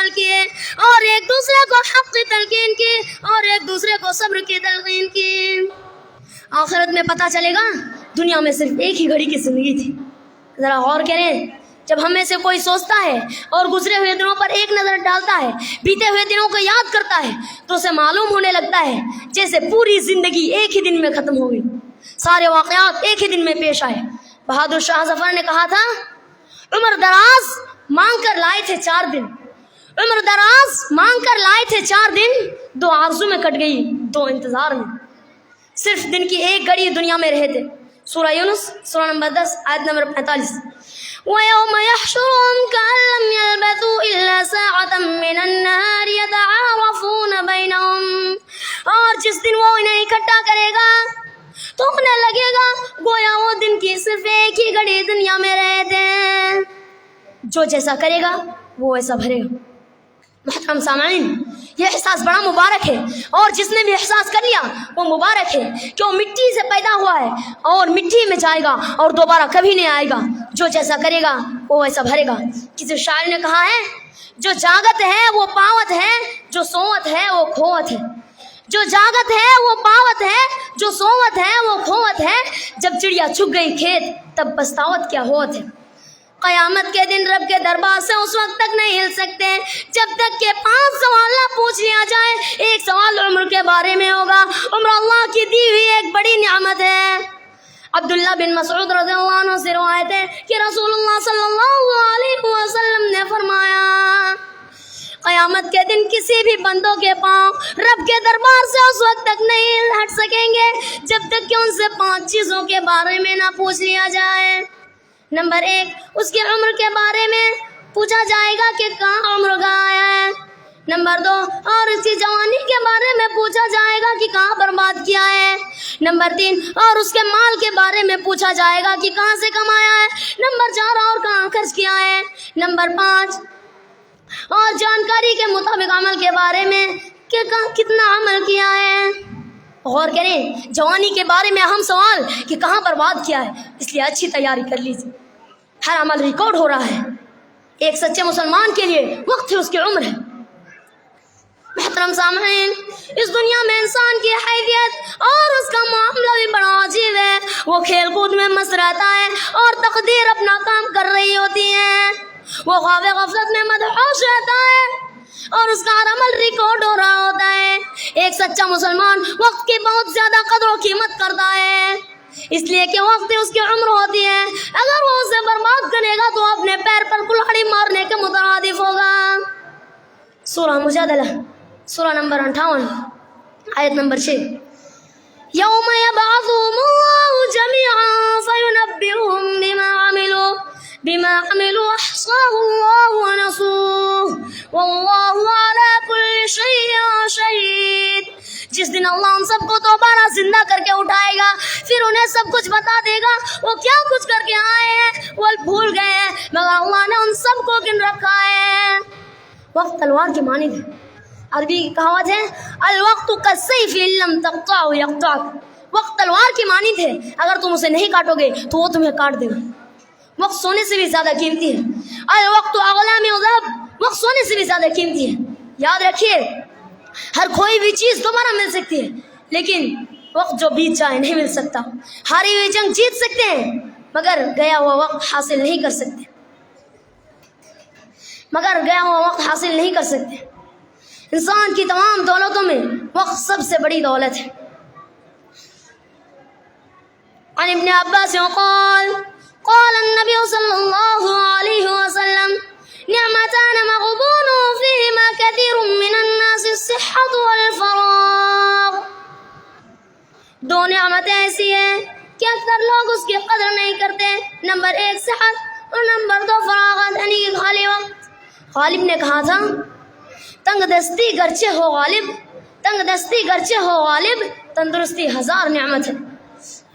عمل کیے اور ایک دوسرے کو حق کی تلقین کی اور ایک دوسرے کو صبر کی تلقین کی. آخرت میں پتہ چلے گا دنیا میں صرف ایک ہی گھڑی کی زندگی تھی. ذرا غور کریں، جب ہم میں سے کوئی سوچتا ہے اور گزرے ہوئے دنوں پر ایک نظر ڈالتا ہے، بیتے ہوئے دنوں کو یاد کرتا ہے، تو اسے معلوم ہونے لگتا ہے جیسے پوری زندگی ایک ہی دن میں ختم ہو گئی، سارے واقعات ایک ہی دن میں پیش آئے. بہادر شاہ ظفر نے کہا تھا عمر دراز مانگ کر لائے تھے 4 دن، عمر دراز مانگ کر لائے تھے 4 دن، 2 آرزو میں کٹ گئی 2 انتظار میں. صرف دن کی ایک گھڑی دنیا میں رہے تھے. سورہ یونس سورہ نمبر 10 آیت نمبر 45. وَيَوْمَ يَحْشُرُهُمْ كَأَن لَّمْ يَلْبَثُوا إِلَّا سَاعَةً مِّنَ النَّهَارِ يَتَعَارَفُونَ بَيْنَهُمْ، اور جس دن وہ انہیں اکٹھا کرے گا تو انہیں لگے گا گویا وہ دن کی صرف ایک ہی گھڑی دنیا میں رہے تھے. جو جیسا کرے گا وہ ویسا بھرے گا. محترم سامعین، یہ احساس بڑا مبارک ہے، اور جس نے بھی احساس کر لیا وہ مبارک ہے کہ وہ مٹی سے پیدا ہوا ہے اور مٹی میں جائے گا اور دوبارہ کبھی نہیں آئے گا. جو جیسا کرے گا وہ ویسا بھرے گا. کسی شاعر نے کہا ہے جو جاگت ہے وہ پاوت ہے، جو سوت ہے وہ کھوت ہے. جو جاگت ہے وہ پاوت ہے، جو سوت ہے وہ کھوت ہے. جب چڑیا چھپ گئی کھیت تب پچھتاوت کیا ہوت ہے. قیامت کے دن رب کے دربار سے اس وقت تک نہیں ہل سکتے جب تک کہ 5 سوال نہ پوچھ لیا جائے. ایک سوال عمر کے بارے میں ہوگا. عمر اللہ کی دی ہوئی ایک بڑی نعمت ہے. عبداللہ بن مسعود رضی اللہ عنہ سے روایت ہے کہ رسول اللہ صلی اللہ علیہ وسلم نے فرمایا قیامت کے دن کسی بھی بندوں کے پاؤں رب کے دربار سے اس وقت تک نہیں ہٹ سکیں گے جب تک کہ ان سے 5 چیزوں کے بارے میں نہ پوچھ لیا جائے. نمبر 1، اس کی عمر کے بارے میں پوچھا جائے گا کہ کہاں عمر گیا ہے. نمبر 2، اور اس کی جوانی کے بارے میں پوچھا جائے گا کہ کہاں برباد کیا ہے. نمبر 3، اور اس کے مال کے بارے میں پوچھا جائے گا کہ کہاں سے کمایا ہے. نمبر 4، اور کہاں خرچ کیا ہے. نمبر 5، اور جانکاری کے مطابق عمل کے بارے میں کہ کتنا عمل کیا ہے. غور کریں، جوانی کے بارے میں اہم سوال کہ کہاں برباد کیا ہے، اس لیے اچھی تیاری کر لیجیے. ہر عمل ریکارڈ ہو رہا ہے. ایک سچے مسلمان کے لیے وقت ہے اس کی عمر ہے. محترم سامعین، اس دنیا میں انسان کی حیثیت اور اس کا معاملہ بھی بڑا عجیب ہے. وہ کھیل کود میں مست رہتا ہے اور تقدیر اپنا کام کر رہی ہوتی ہے. وہ خواب غفلت میں مدہوش رہتا ہے اور اس کا ہر عمل ریکارڈ ہو رہا ہوتا ہے. ایک سچا مسلمان وقت کی بہت زیادہ قدر و قیمت کرتا ہے، اس لیے کہ وقت اس کی عمر ہوتی ہے. اگر وہ اسے برباد کرے گا تو اپنے پیر پر کلہاڑی مارنے کے مترادف ہوگا. سورہ مجادلہ سورہ نمبر 58 آیت نمبر 6. یوم یبعثهم اللہ جميعا فینبئهم بما عملوا احصاه اللہ ونسوه واللہ علی کل شیء شہید. جس دن اللہ ان سب کو دوبارہ زندہ کر کے اٹھائے گا، پھر انہیں سب کچھ بتا دے گا وہ کیا کچھ کر کے آئے ہیں. وہ بھول گئے ہیں مگر اللہ نے ان سب کو گن رکھا ہے. وقت تلوار کی مانند ہے. عربی کی کہاوت ہے الوقت کالسیف ان لم تقطعه یقطعک. وقت تلوار کی مانند ہے، اگر تم اسے نہیں کاٹو گے تو وہ تمہیں کاٹ دے گا. وقت سونے سے بھی زیادہ قیمتی ہے. الوقت اغلی من الذهب. وقت سونے سے بھی زیادہ قیمتی ہے. یاد رکھیے، ہر کھوئی ہوئی چیز دوبارہ مل سکتی ہے لیکن وقت جو بیت جائے نہیں مل سکتا. ہاری ہوئی جنگ جیت سکتے ہیں مگر گیا ہوا وقت حاصل نہیں کر سکتے. انسان کی تمام دولتوں میں وقت سب سے بڑی دولت ہے. عن ابن عباس قال النبي صلى الله عليه وسلم نعمتان مغبون فيهما كثير من الناس الصحة والفراغ. 2 نعمتیں ایسی ہیں کہ اکثر لوگ اس کی قدر نہیں کرتے. نمبر 1 صحت اور نمبر 2 فراغت یعنی کہ خالی وقت. غالب نے کہا تھا تنگ دستی گرچہ ہو غالب تندرستی 1000 نعمت ہے.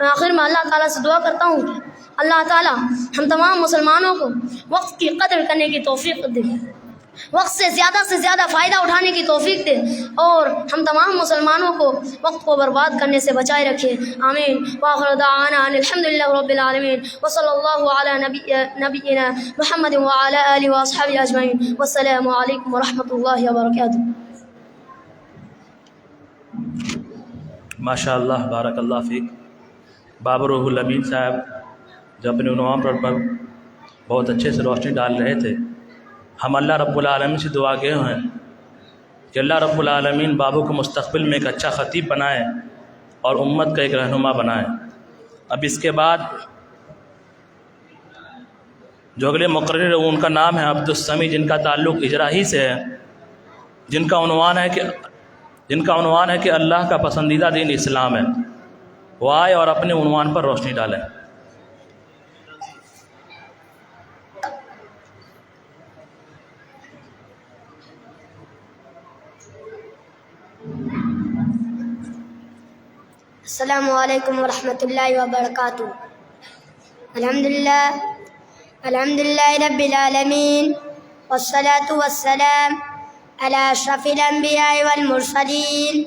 آخر میں اللہ تعالیٰ سے دعا کرتا ہوں کہ اللہ تعالیٰ ہم تمام مسلمانوں کو وقت کی قدر کرنے کی توفیق دے. وقت سے زیادہ فائدہ اٹھانے کی توفیق دے اور ہم تمام مسلمانوں کو وقت کو برباد کرنے سے بچائے رکھے، آمین۔ وآخر دعوانا ان الحمدللہ رب العالمین وصلی اللہ علی نبینا محمد وعلی آلہ واصحابہ اجمعین، والسلام علیکم ورحمۃ اللہ وبرکاتہ۔ ماشاء اللہ، بارک اللہ فیک۔ بابا روح الامین صاحب جو اپنے عنوان پر بہت اچھے سے روشنی ڈال رہے تھے، ہم اللہ رب العالمین سے دعا گئے ہیں کہ اللہ رب العالمین بابو کو مستقبل میں ایک اچھا خطیب بنائے اور امت کا ایک رہنما بنائے۔ اب اس کے بعد جو اگلے مقرر ان کا نام ہے عبدالسمیع، جن کا تعلق اجرائی سے ہے، جن کا عنوان ہے کہ اللہ کا پسندیدہ دین اسلام ہے، وہ آئے اور اپنے عنوان پر روشنی ڈالیں۔ السلام علیکم ورحمۃ اللہ وبرکاتہ۔ الحمدللہ رب العالمین والصلاة والسلام علی اشرف الانبیاء والمرسلین،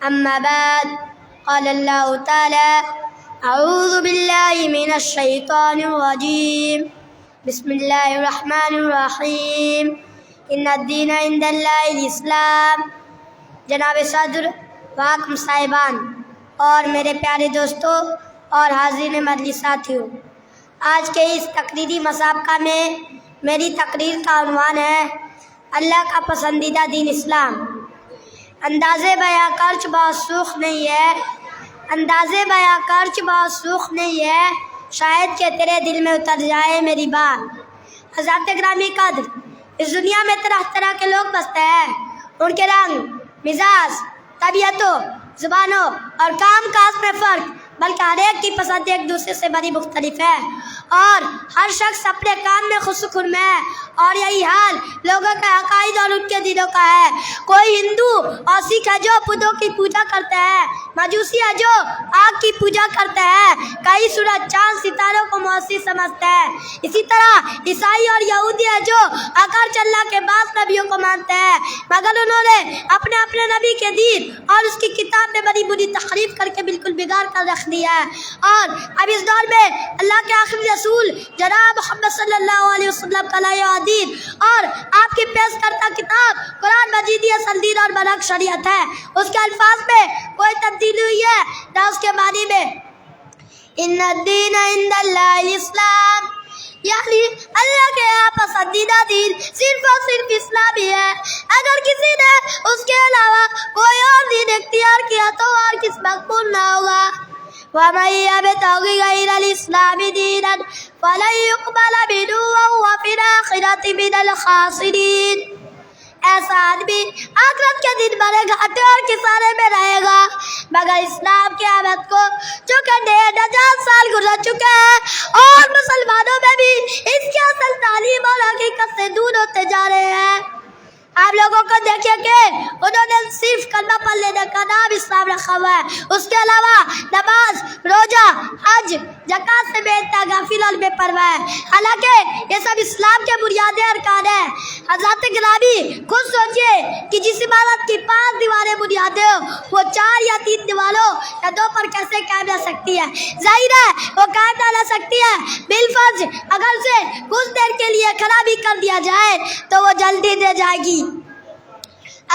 اما بعد، قال اللہ تعالی اعوذ باللہ من الشیطان الرجیم، بسم اللہ الرحمن الرحیم، ان الدین عند اللہ الاسلام۔ جناب صدر، محترم صاحبان اور میرے پیارے دوستوں اور حاضرین مجلس ساتھیوں، آج کے اس تقریری مسابقہ میں میری تقریر کا عنوان ہے اللہ کا پسندیدہ دین اسلام۔ انداز بیاں کرچ بہت سوکھ نہیں ہے، شاید کہ تیرے دل میں اتر جائے میری بات۔ حضرات گرامی قدر، اس دنیا میں طرح طرح کے لوگ بستے ہیں، ان کے رنگ، مزاج، طبیعتوں، زبانوں اور کام کاج میں فرق، بلکہ ہر ایک کی پسند ایک دوسرے سے بڑی مختلف ہے، اور ہر شخص اپنے کام میں خود سخن ہے، اور یہی حال لوگوں کے عقائد اور ان کے دلوں کا ہے۔ کوئی ہندو اور سکھ ہے جو بدھوں کی پوجا کرتے ہیں، مجوسی ہے جو آگ کی پوجا کرتے ہیں، کئی سورج چاند ستاروں کو موسی سمجھتے ہیں، اسی طرح عیسائی اور یہودی ہے جو اکرچ اللہ کے بعض نبیوں کو مانتے ہیں، مگر انہوں نے اپنے نبی کے دین اور اس کی کتاب میں بڑی بری تحریف کر کے بالکل بگاڑ کر رکھ دیا ہے۔ اور اب اس دور میں اللہ کے آخری رسول جناب محمد صلی اللہ علیہ وسلم کا لائے دین اور آپ کی پیش کرتا کتاب قرآن مجید سندید اور برحق شریعت ہے، اس کے الفاظ میں کوئی تبدیلی ہوئی ہے نہ اس کے معنی میں۔ ان الدین عند اللہ الاسلام، یعنی اللہ کے یہاں پسندیدہ دین صرف اور صرف اسلام ہی ہے۔ اگر کسی نے اس کے علاوہ کوئی اور دین اختیار کیا تو اور کس مقبول نہ ہوگا۔ وَمَن يَبْتَغِ غَيْرَ الْإِسْلَامِ دِينًا فَلَن يُقْبَلَ مِنْهُ وَهُوَ فِي الْآخِرَةِ مِنَ الْخَاسِرِينَ۔ ایسا آدمی آخرت کے دن بڑے گھاٹے اور کسارے میں رہے گا، مگر اسلام کی آمد کو چونکہ 1500 سال گزر چکے ہیں اور مسلمانوں میں بھی اس کی اصل تعلیم اور حقیقت سے دور ہوتے جا رہے ہیں۔ آپ لوگوں کو دیکھیں کہ انہوں نے صرف کلمہ پڑھ لینے کا نام اسلام رکھا ہوا ہے، اس کے علاوہ نماز، روزہ، حج، زکوٰۃ سے بے انتہا غافل اور بے پرواہ ہے، حالانکہ یہ سب اسلام کے بنیادی ارکان ہیں۔ حضرات گرامی، خود سوچئے کہ جس عمارت کی 5 دیواریں بنیادیں ہو، وہ 4 یا 3 دیواروں یا 2 پر کیسے قائم رہ سکتی ہے؟ ظاہر ہے وہ قائم نہ رہ سکتی ہے، بالفرض اگر اسے کچھ دیر کے لیے کھڑا بھی کر دیا جائے تو وہ جلدی دے جائے گی۔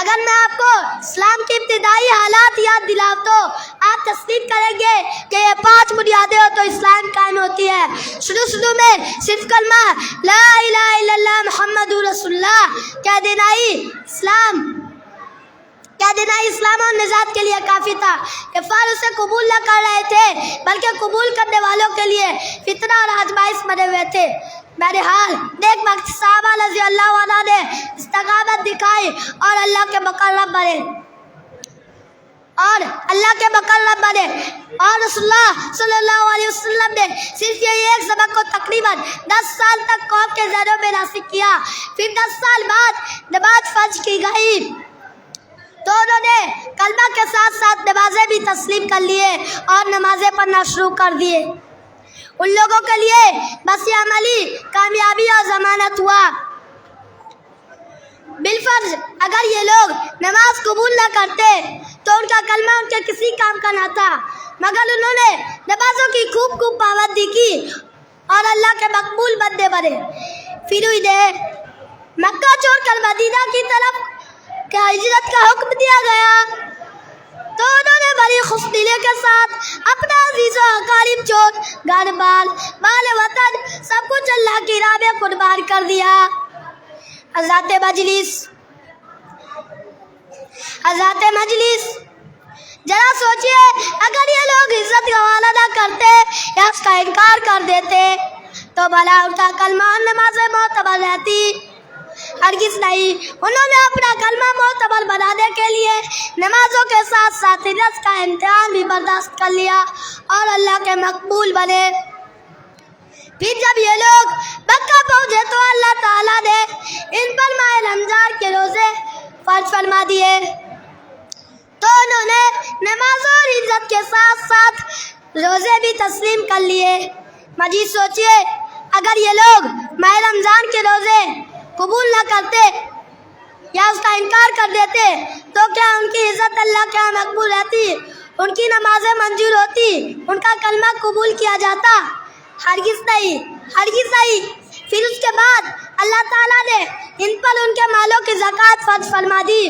اگر میں آپ کو اسلام کی ابتدائی حالات یاد دلاؤں تو آپ تسلیم کریں گے کہ یہ 5 بنیادیں ہو تو اسلام قائم ہوتی ہے۔ شروع میں صرف کلمہ لا الہ الا اللہ محمد رسول اللہ کہہ دینا ہی اسلام اور نجات کے لیے کافی تھا۔ کفار اسے قبول نہ کر رہے تھے، بلکہ قبول کرنے والوں کے لیے فتنہ اور آزمائش بنے ہوئے تھے۔ بہرحال نیک بخت صحابہ رضی اللہ عنہ نے استقامت دکھائی اور اللہ کے مقرب بنے اور رسول اللہ صلی اللہ علیہ وسلم نے صرف یہ ایک سبق کو تقریباً 10 سال تک قوم کے ذہنوں میں راسخ کیا۔ پھر 10 سال بعد نماز فرض کی گئی تو انہوں نے کلمہ کے ساتھ ساتھ نمازیں بھی تسلیم کر لیے اور نمازیں پڑھنا شروع کر دیے۔ ان لوگوں کے لیے بس یہ عملی کامیابی اور ضمانت ہوا۔ بالفرض اگر یہ لوگ نماز قبول نہ کرتے تو ان کا کلمہ ان کے کسی کام کا نہ تھا، مگر انہوں نے نمازوں کی خوب پابندی کی اور اللہ کے مقبول بندے بنے۔ پھر انہیں مکہ چھوڑ کر مدینہ کی طرف کیا ہجرت کا حکم دیا گیا تو انہوں نے بڑی خوش دلی کے ساتھ اپنا عزیز و اقارب چھوڑ گھر بار مال وطن سب کچھ اللہ کی راہ میں قربان کر دیا۔ حضرات مجلس ذرا سوچئے، اگر یہ لوگ عزت کا حوالہ نہ کرتے یا اس کا انکار کر دیتے تو بھلا ان کا کلمہ اور نمازیں معتبر رہتی؟ ہرگز نہیں۔ انہوں نے اپنا کلمہ معتبر بنانے کے لیے نمازوں کے ساتھ ساتھ رزق کا امتحان بھی برداشت کر لیا اور اللہ کے مقبول بنے۔ پھر جب یہ لوگ مکہ پہنچے تو اللہ تعالیٰ نے ان پر ماہ رمضان کے روزے فرض فرما دیے تو انہوں نے نمازوں اور عزت کے ساتھ ساتھ روزے بھی تسلیم کر لیے۔ مزید سوچئے، اگر یہ لوگ ماہ رمضان کے روزے قبول نہ کرتے یا اس کا انکار کر دیتے تو کیا ان کی عزت اللہ کے یہاں مقبول رہتی؟ ان کی نمازیں منظور ہوتی؟ ان کا کلمہ قبول کیا جاتا؟ ہرگز نہیں، ہرگز نہیں۔ پھر اس کے بعد اللہ تعالیٰ نے ان پر ان کے مالوں کی زکوٰۃ فرض فرما دی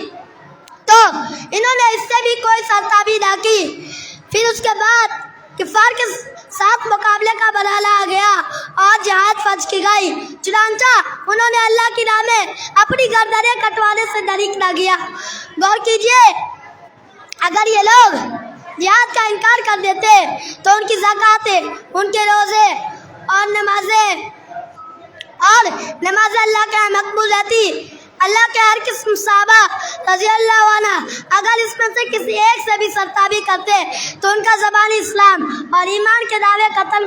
تو انہوں نے اس سے بھی کوئی سرتابی نہ کی۔ پھر اس کے بعد کفار کے ساتھ مقابلے کا مرحلہ آ گیا اور جہاد فرض کی گئی، چنانچہ انہوں نے اللہ کی راہ میں اپنی گردنیں کٹوانے سے دریغ نہ کیا۔ غور کیجئے، اگر یہ لوگ جہاد کا انکار کر دیتے تو ان کی زکوٰۃیں، ان کے روزے اور نمازیں اللہ کے یہاں مقبول رہتی۔ اللہ کے ہر قسم صحابہ رضی اللہ عنہ اگر اس میں سے کسی ایک سے بھی سرتابی کرتے تو ان کا زبانی اسلام اور ایمان کے دعوے قطعاً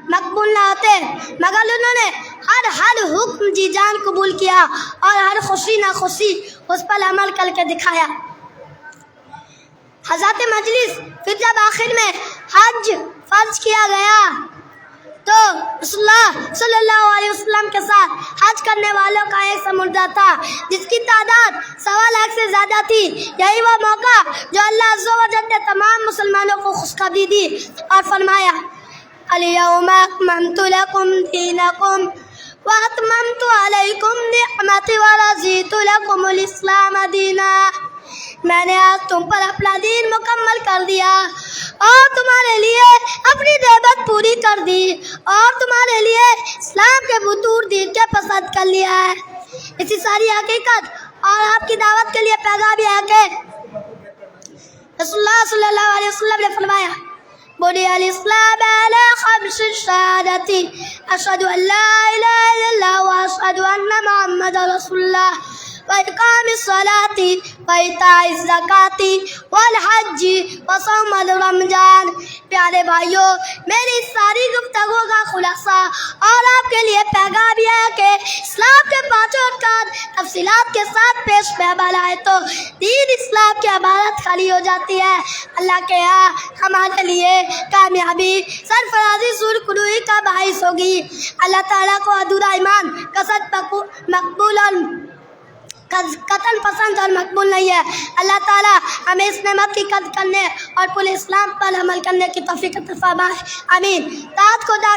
مقبول نہ ہوتے، مگر انہوں نے ہر حکم جی جان قبول کیا اور ہر خوشی ناخوشی اس پر عمل کر کے دکھایا۔ حضرات مجلس، پھر جب آخر میں حج فرض کیا گیا تو رسول اللہ صلی اللہ علیہ وسلم کے ساتھ حج کرنے والوں کا ایک سمردہ تھا جس کی تعداد 1.25 لاکھ سے زیادہ تھی۔ یہی وہ موقع جو اللہ عز و جل نے تمام مسلمانوں کو خوشخبری دی اور فرمایا، الیوم اکملت لکم دینکم واتممت علیکم نعمتی ورضیت لکم الاسلام دینا۔ میں نے آج تم پر اپنا دین مکمل کر دیا اور تمہارے لیے اپنی نعمت پوری کر دی اور تمہارے لیے اسلام کے بطور دین کے پسند کر لیا ہے۔ اسی ساری حقیقت اور آپ کی دعوت کے لیے پیغام یہ ہے کہ رسول اللہ صلی اللہ علیہ وسلم نے فرمایا، بنی الاسلام علی 5 شہادت اشہد ان لا الہ الا اللہ واشہد ان محمد رسول اللہ وإقام الصلاة وإيتاء الزکاة والحج وصوم رمضان۔ پیارے بھائیوں، میری ساری گفتگو کا خلاصہ اور آپ کے لیے پیغام یہ ہے کہ اسلام کے 5 ارکان تفصیلات کے ساتھ پیش میں آئے تو دین اسلام کی عبارت کھڑی ہو جاتی ہے۔ اللہ کے یہاں ہمارے لیے کامیابی سرفرازی سرخروئی کا باعث ہوگی۔ اللہ تعالیٰ کو ادھورا ایمان کثرت مقبول اور قطن پسند اور مقبول نہیں ہے۔ اللہ تعالیٰ ہمیں اس نعمت کی قدر کرنے اور پورے اسلام پر عمل کرنے کی توفیق عطا فرمائے، آمین۔